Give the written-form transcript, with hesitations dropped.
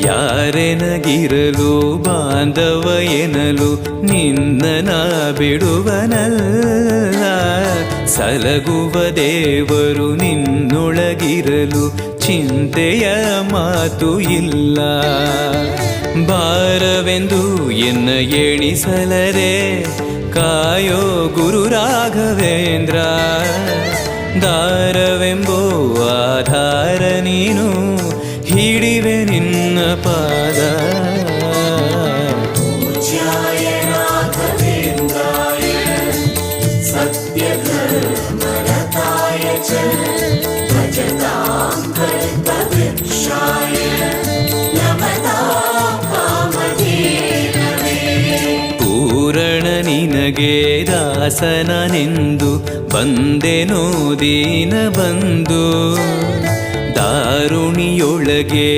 ಯಾರೆನಗಿರಲು ಬಾಂಧವ ಎನಲು ನಿನ್ನ ಬಿಡುವನಲ್ಲ. ಸಲಗುವ ದೇವರು ನಿನ್ನೊಳಗಿರಲು ಚಿಂತೆಯ ಮಾತು ಇಲ್ಲ. ಭಾರವೆಂದು ಎನ್ನ ಎಣಿಸಲರೆ ಕಾಯೋ ಗುರು ರಾಘವೇಂದ್ರ. ದಾರವೆಂಬೋ ಆಧಾರ ನೀನು ಹಿಡಿವೆ ನಿನ್ನ ಪಾದ. ಪೂಜ್ಯಾಯ ರಾಘವೇಂದ್ರಾಯ ಸತ್ಯಧರ್ಮರತಾಯ ಚ ಭಜತಾಂ ಕಲ್ಪವೃಕ್ಷಾಯ ನಮತಾಂ ಕಾಮಧೇನವೇ. ಪೂರಣ ನಿನಗೆ ದಾಸನನೆಂದು ಬಂದೆನೋ ದೀನ ಬಂದು ದಾರುಣಿಯೊಳಗೆ